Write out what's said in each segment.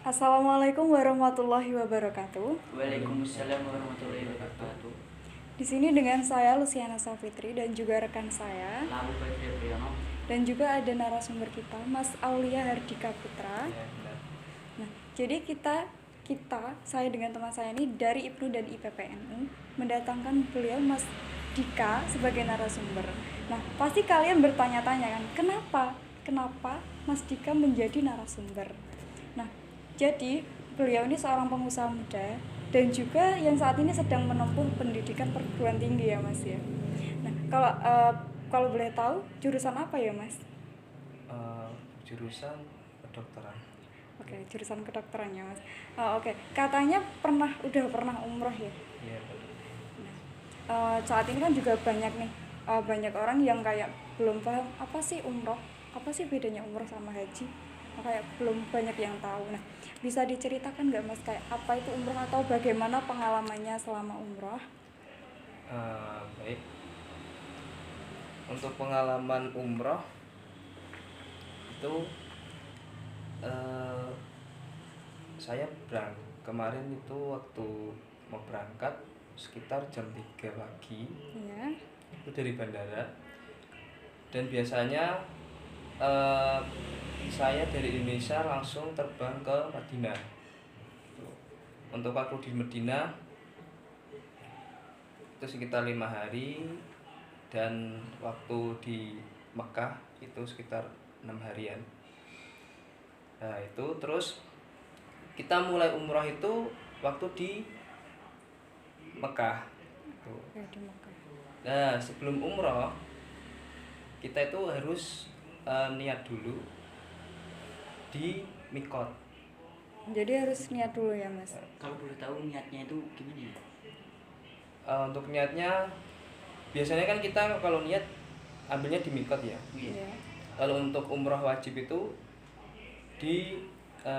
Assalamualaikum warahmatullahi wabarakatuh. Waalaikumsalam warahmatullahi wabarakatuh. Di sini dengan saya Luciana Safitri dan juga rekan saya Lalu Badri Priyono. dan juga ada narasumber kita Mas Aulia Hardika Putra. Ya, benar. Nah, jadi saya dengan teman saya ini dari IPNU dan IPPNU mendatangkan beliau Mas Dika sebagai narasumber. Nah, pasti kalian bertanya-tanya kan, kenapa Mas Dika menjadi narasumber? Nah, jadi beliau ini seorang pengusaha muda dan juga yang saat ini sedang menempuh pendidikan perguruan tinggi ya Mas ya. Nah, kalau boleh tahu jurusan apa ya Mas? Jurusan kedokteran. Oke, jurusan kedokteran ya Mas. Oke, katanya udah pernah umroh ya? Iya, benar. Saat ini kan juga banyak orang yang kayak belum paham apa sih umroh, apa sih bedanya umroh sama haji, kayak belum banyak yang tahu. Nah, bisa diceritakan nggak Mas kayak apa itu umroh atau bagaimana pengalamannya selama umroh? Baik. Untuk pengalaman umroh itu saya kemarin itu waktu mau berangkat sekitar jam 3 pagi. Iya. Itu dari bandara. Dan biasanya saya dari Indonesia langsung terbang ke Madinah. Untuk waktu di Madinah itu sekitar 5 hari, dan waktu di Mekah itu sekitar 6 harian. Nah itu terus kita mulai umrah itu waktu di Mekah. Di Mekah. Nah sebelum umrah kita itu harus niat dulu di mikot. Jadi harus niat dulu ya Mas. Kalau boleh tahu niatnya itu gimana ya? Untuk niatnya biasanya kan kita kalau niat ambilnya di mikot ya. Iya. Kalau untuk umrah wajib itu di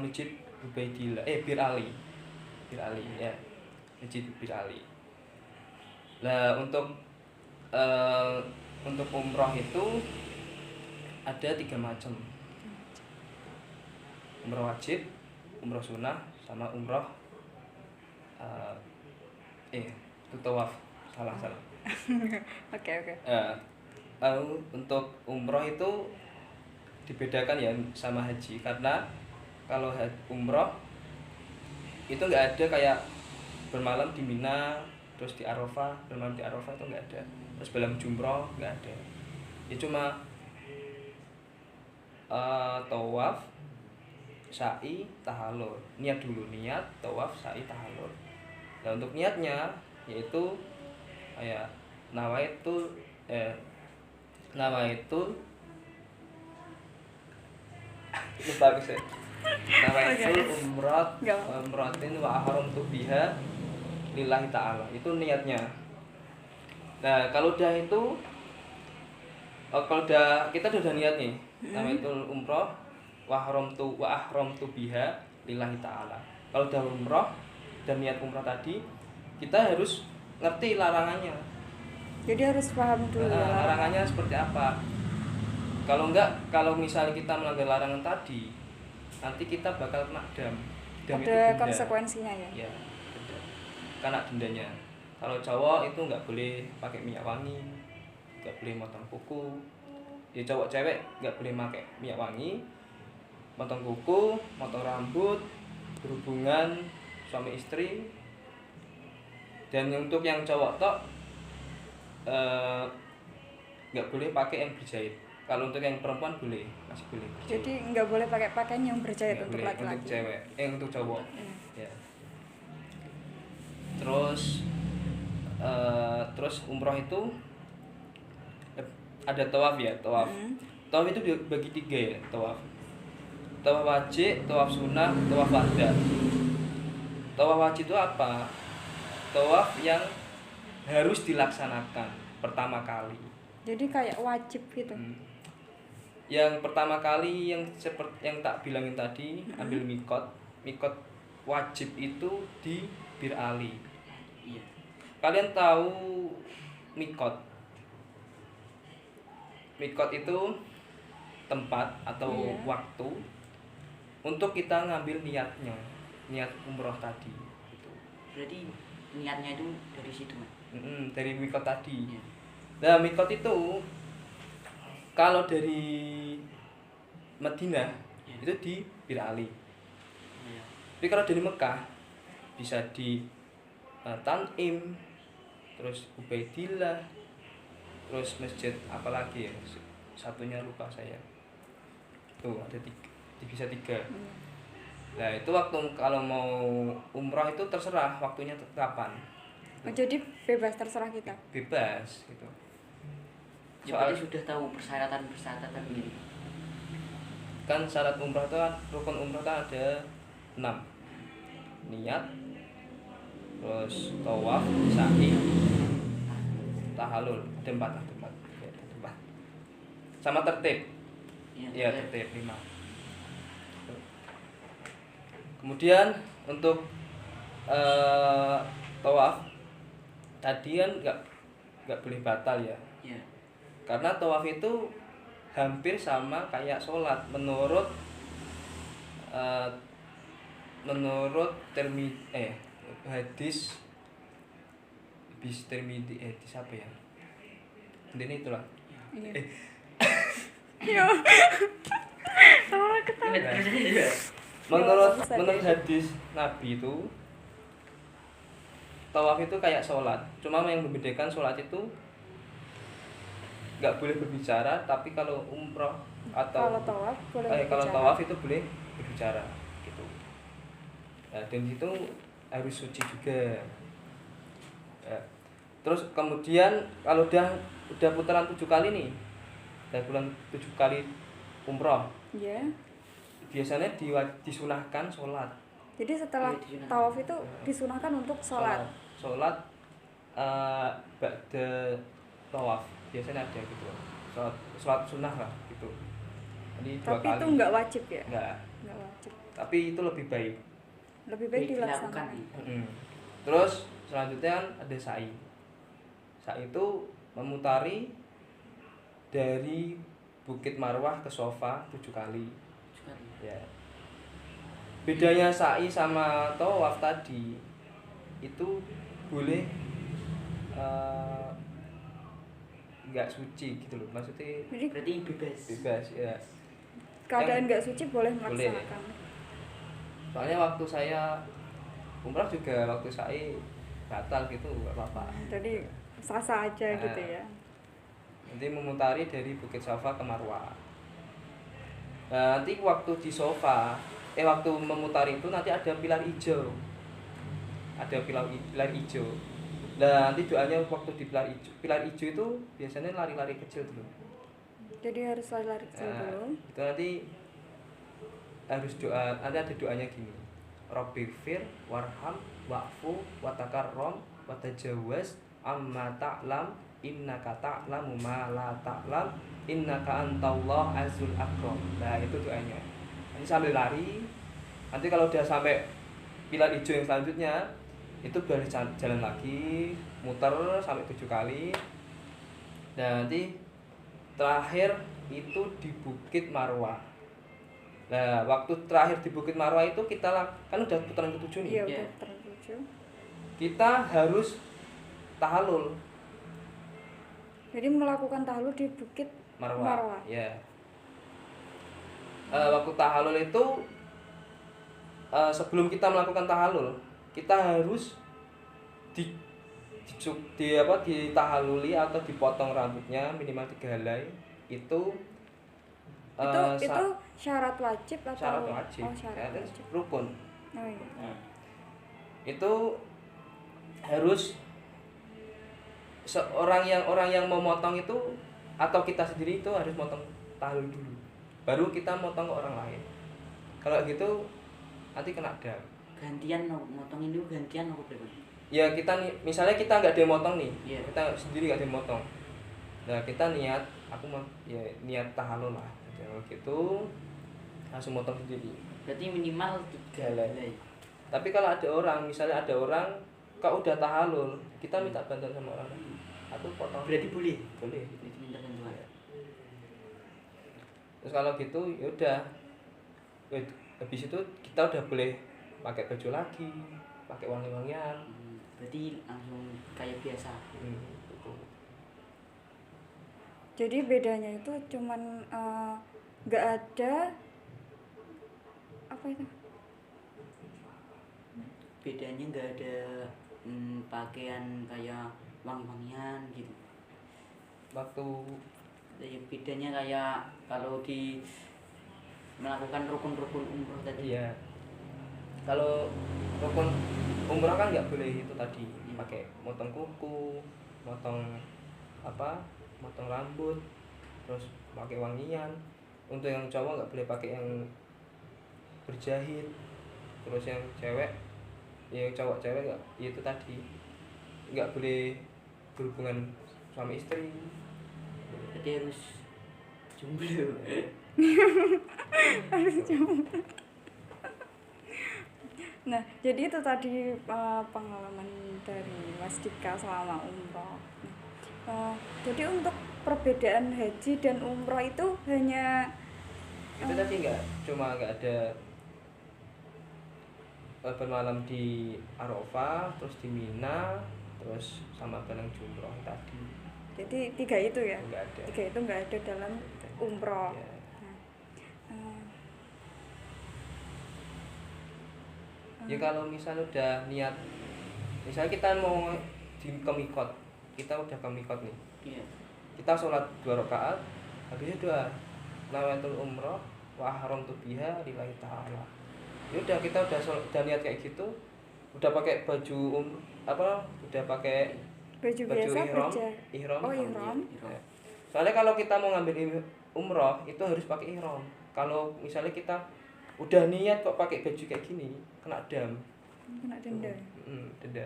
Masjid Ubaidillah, Bir Ali ya, Masjid Bir Ali. Nah untuk umrah itu ada 3 macam. Umrah wajib, umrah sunnah, sama umrah itu tawaf. Salah. Oke. Untuk umrah itu dibedakan ya sama haji, karena kalau umrah itu nggak ada kayak bermalam di Mina, terus di Arafah, bermalam di Arafah itu nggak ada, terus malam jumroh nggak ada. Ya cuma tawaf, sa'i, tahallul. Niat dulu, niat, tawaf, sa'i, tahallul. Nah untuk niatnya yaitu kayak nawaitu lupa aku sih. Nawaitu umratin wa ahramtu biha lillahi ta'ala. Itu niatnya. Nah, kalau udah itu kita udah niat nih. Nawaitul umrah wa ahramtu biha lillahi ta'ala. Kalau udah umrah dan niat umrah tadi, kita harus ngerti larangannya. Jadi harus paham dulu larangannya seperti apa. Kalau misalnya kita melanggar larangan tadi, nanti kita bakal kena dam. Ada konsekuensinya ya? Ya, kena dendanya. Kalau cowok itu nggak boleh pakai minyak wangi, nggak boleh motong kuku. Ya cowok cewek nggak boleh pakai minyak wangi, motong kuku, motong rambut, berhubungan suami istri. Dan untuk yang cowok tok nggak boleh pakai yang berjahit. Kalau untuk yang perempuan boleh, masih boleh berjahit. Jadi nggak boleh pakai pakaian yang berjahit untuk laki-laki. Untuk cewek, untuk cowok. Ya. Terus umroh itu ada tawaf ya, tawaf. Tawaf itu dibagi 3 ya, tawaf. Tawaf wajib, tawaf sunnah, tawaf wada. Tawaf wajib itu apa? Tawaf yang harus dilaksanakan pertama kali. Jadi kayak wajib gitu. Yang pertama kali yang seperti yang tak bilangin tadi, ambil mikot. Mikot wajib itu di Bir Ali. Iya. Kalian tahu mikot? Mikot itu tempat atau waktu untuk kita ngambil niat umroh tadi gitu. Berarti niatnya itu dari situ, Mas. Dari mikot tadi. Iya. Nah, mikot itu kalau dari Madinah Iya. itu di Bir Ali. Iya. Tapi kalau dari Mekah bisa di Tanim, terus Ubaidillah, terus masjid apalagi ya, satunya lupa saya. Tuh ada tiga, bisa tiga. Nah itu waktu kalau mau umroh itu terserah waktunya kapan. Oh, jadi bebas terserah kita. Bebas gitu. Ya, berarti sudah tahu persyaratan ini. Kan syarat umroh itu kan, rukun umroh itu ada 6. Niat, terus tawaf, sa'i, tahalul. Ada 4. Ya, ada 4. Sama tertib. Iya, tertib 5. Kemudian untuk tawaf tadi kan nggak boleh batal ya. Iya. Karena tawaf itu hampir sama kayak sholat menurut hadis hadis apa ya? Ini itulah. Iya. Eh. Yo. Sama ketawa. Menurut hadis Nabi itu tawaf itu kayak sholat, cuma yang membedakan sholat itu nggak boleh berbicara, tapi kalau umroh atau Kalau tawaf boleh kalau berbicara. tawaf itu boleh berbicara gitu. Nah, dan itu harus suci juga. Ya. Terus kemudian kalau udah putaran 7 kali nih, udah bulan 7 kali umroh, Iya. biasanya disunahkan sholat. Jadi setelah Iya, disunahkan. tawaf itu disunahkan untuk sholat. Sholat ba'da tawaf biasanya ada gitu. Sholat sunnah lah gitu. Ini 2 Tapi kali. itu nggak wajib ya? Nggak. Nggak wajib. Tapi itu lebih baik. Lebih baik Dilakukan. dilaksanakan. Terus selanjutnya kan ada sa'i. Sa'i itu memutari dari Bukit Marwah ke Sofa 7 kali. Ya. Bedanya sa'i sama tawaf tadi itu boleh nggak suci gitu loh, maksudnya Jadi Berarti bebas ya. keadaan nggak suci boleh Boleh. melaksanakan. Soalnya waktu saya umrah juga waktu sa'i batal gitu nggak apa-apa. Jadi sah-sah aja Nah. gitu ya. Nanti memutari dari Bukit Sofa ke Marwah. Nah, nanti waktu di Sofa, waktu memutari itu nanti ada pilar hijau. Ada pilar hijau. Nah, nanti doanya waktu di pilar hijau itu biasanya lari-lari kecil dulu. Jadi harus lari-lari kecil Nah, dulu. itu nanti harus doa, nanti ada doanya gini. Rabbighfir warham wa'fu watakarrom watajawaz amma ta'lam innaka ta'lamu ma la ta'lam innaka antallah azul akram. Nah, itu doanya. Nanti sambil lari. Nanti kalau udah sampai pilar hijau yang selanjutnya, itu boleh jalan lagi, muter sampai 7 kali. Dan nanti terakhir itu di Bukit Marwah. Nah, waktu terakhir di Bukit Marwah itu kita kan udah putaran ke-7 nih. Iya, Iya. udah tertuju. Kita harus tahallul Jadi melakukan tahlul di Bukit Marwah. Marwah. Ya. Waktu tahallul itu sebelum kita melakukan tahallul, kita harus ditahalluli atau dipotong rambutnya minimal 3 helai. Itu Itu syarat wajib atau syarat wajib. Oh, syarat Ya, wajib. rukun. Oh iya. Nah, itu harus orang yang mau motong itu atau kita sendiri itu harus motong tahallul dulu, baru kita motong ke orang lain. Kalau gitu nanti kena dam. Gantian motong itu gantian apa berapa? Ya kita misalnya kita nggak ada yang motong nih, Iya. kita sendiri nggak ada yang motong. Nah kita niat, aku mau ya niat tahallul lah. Kalau gitu langsung motong sendiri. Berarti minimal 3 helai. Tapi kalau ada orang, misalnya ada orang kau udah tahallul, kita minta bantuan sama orang lain. Aku potong. Berarti boleh. Boleh. Berarti minta bantuan. Terus kalau gitu ya udah habis itu kita udah boleh pakai baju lagi, pakai wangi-wangian. Berarti langsung kayak biasa. Betul. Jadi bedanya itu cuman nggak ada apa itu? Bedanya nggak ada pakaian kayak wangi-wangian gitu. Waktu Jadi bedanya kayak kalau di melakukan rukun-rukun umroh tadi. iya, kalau rukun umroh kan nggak boleh itu tadi pakai motong kuku, motong motong rambut, terus pakai wangian. Untuk yang cowok nggak boleh pakai yang berjahit, terus yang cewek, yang cowok cewek nggak, itu tadi nggak boleh berhubungan suami istri. Berarti harus jomblo. Nah, jadi itu tadi pengalaman dari Mas Dika selama umroh. Jadi untuk perbedaan haji dan umroh itu hanya Itu tadi nggak ada bermalam di Arafah, terus di Mina, terus sama bareng jumroh tadi. jadi 3 itu ya? Nggak ada. 3 itu nggak ada dalam umroh. Ya. Ya kalau misalnya udah niat, misalnya kita mau ke mikot, kita udah ke mikot nih, Iya. kita sholat 2 rakaat, habisnya doa nawaitul umroh wa haramtu biha lillahi ta'ala. Ya udah, kita udah niat kayak gitu, udah pakai baju udah pakai Baju biasa ihram. Oh, ihram. Ya. Soalnya kalau kita mau ngambil umroh itu harus pakai ihram. Kalau misalnya kita udah niat kok pakai baju kayak gini, kena dam. Kena denda. Denda.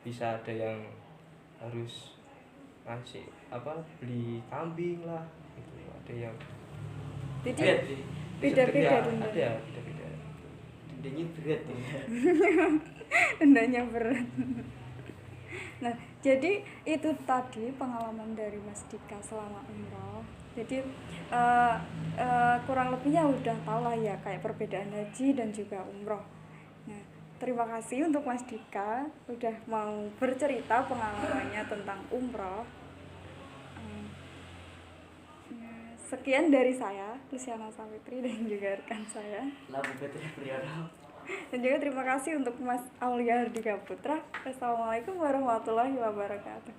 Bisa ada yang harus ngasih beli kambing lah gitu. Ada yang Jadi Berat sih. beda-beda ya, denda. ada beda-beda. Dendanya berat ya. Dendanya berat. Nah, jadi itu tadi pengalaman dari Mas Dika selama umroh. Jadi kurang lebihnya udah tahu lah ya kayak perbedaan haji dan juga umroh. Nah, terima kasih untuk Mas Dika udah mau bercerita pengalamannya tentang umroh. Sekian dari saya, Luciana Savitri, dan juga rekan saya. Labu Betri Priyono. Dan juga terima kasih untuk Mas Aulia Hardika Putra. Wassalamualaikum warahmatullahi wabarakatuh.